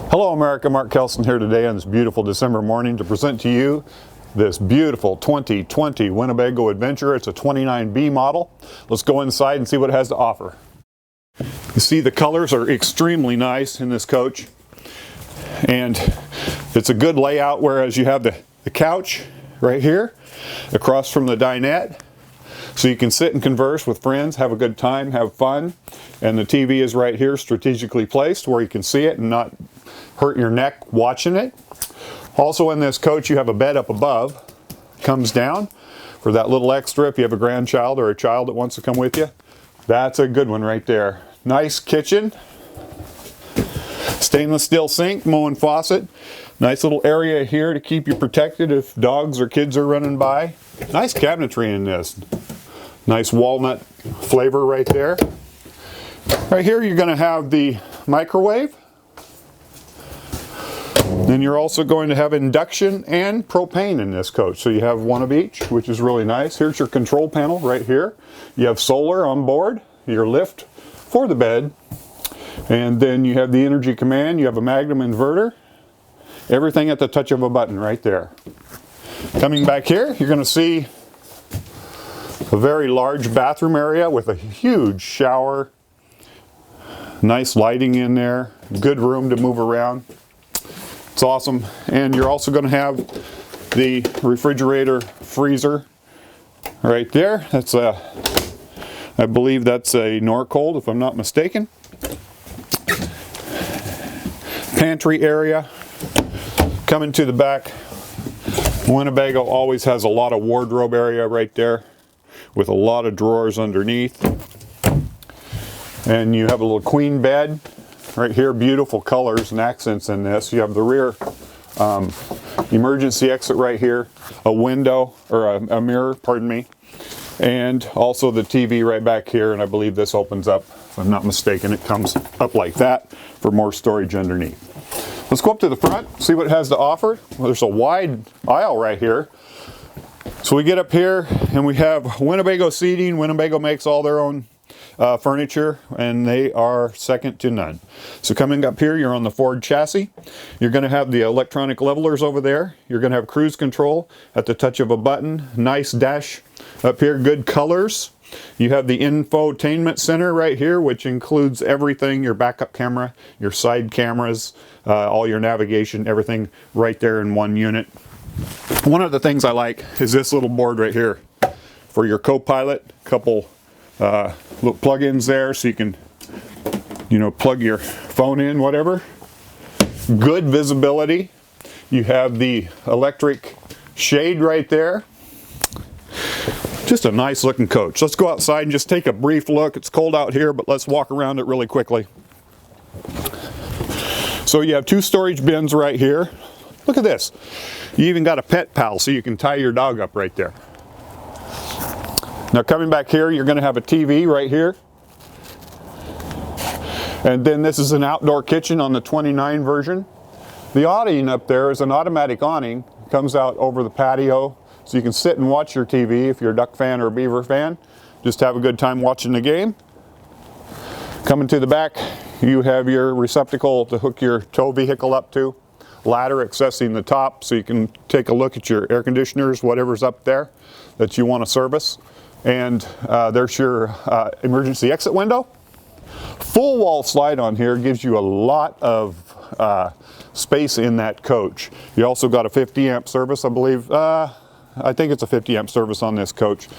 Hello America, Mark.Kelson here today on this beautiful December morning to present to you this beautiful 2020 Winnebago Adventure. It's a 29B model. Let's go inside and see what it has to offer. You see the colors are extremely nice in this coach, and it's a good layout, whereas you have the couch right here across from the dinette, so you can sit and converse with friends, have a good time, have fun. And the TV is right here, strategically placed where you can see it and not hurt your neck watching it. Also in this coach you have a bed up above, comes down for that little extra if you have a grandchild or a child that wants to come with you. That's a good one right there. Nice kitchen, stainless steel sink, Moen faucet, nice little area here to keep you protected if dogs or kids are running by. Nice cabinetry in this. Nice walnut flavor right there. Right here you're going to have the microwave. Then you're also going to have induction and propane in this coach. So you have one of each, which is really nice. Here's your control panel right here. You have solar on board, your lift for the bed, and then you have the energy command. You have a Magnum inverter. Everything at the touch of a button right there. Coming back here, you're going to see a very large bathroom area with a huge shower. Nice lighting in there. Good room to move around. It's awesome. And you're also going to have the refrigerator freezer right there. That's a, I believe that's a Norcold if I'm not mistaken. Pantry area. Coming to the back, Winnebago always has a lot of wardrobe area right there with a lot of drawers underneath. And you have a little queen bed right here. Beautiful colors and accents in this. You have the rear emergency exit right here, a window, or a mirror, pardon me, and also the TV right back here. And I believe this opens up, if I'm not mistaken, it comes up like that for more storage underneath. Let's go up to the front, see what it has to offer. Well, there's a wide aisle right here. So we get up here and we have Winnebago Seating. Winnebago makes all their own furniture, and they are second to none. So coming up here, you're on the Ford chassis. You're going to have the electronic levelers over there. You're going to have cruise control at the touch of a button. Nice dash up here, good colors. You have the Infotainment center right here, which includes everything, your backup camera, your side cameras, all your navigation, everything right there in one unit. One of the things I like is this little board right here for your co-pilot. Couple little plug-ins there so you can, plug your phone in, whatever. Good visibility. You have the electric shade right there. Just a nice looking coach. Let's go outside and just take a brief look. It's cold out here, but let's walk around it really quickly. So you have two storage bins right here. Look at this. You even got a pet pal so you can tie your dog up right there. Now coming back here, you're going to have a TV right here. And then this is an outdoor kitchen on the 29 version. The awning up there is an automatic awning. It comes out over the patio so you can sit and watch your TV if you're a Duck fan or a Beaver fan. Just have a good time watching the game. Coming to the back, you have your receptacle to hook your tow vehicle up to. Ladder accessing the top so you can take a look at your air conditioners, whatever's up there that you want to service. And there's your emergency exit window. Full wall slide on here gives you a lot of space in that coach. You also got a 50 amp service, I believe. I think it's a 50 amp service on this coach.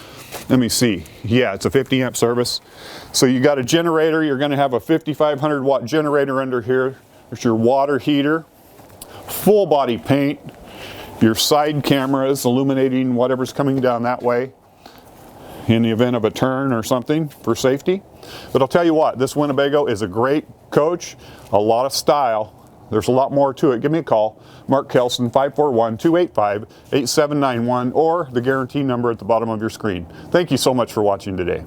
Let me see. Yeah, it's a 50 amp service. So you got a generator. You're going to have a 5,500 watt generator under here. There's your water heater. Full body paint. Your side cameras illuminating whatever's coming down that way in the event of a turn or something for safety. But I'll tell you what, this Winnebago is a great coach, a lot of style. There's a lot more to it. Give me a call, Mark.Kelson, 541-285-8791, or the Guaranty number at the bottom of your screen. Thank you so much for watching today.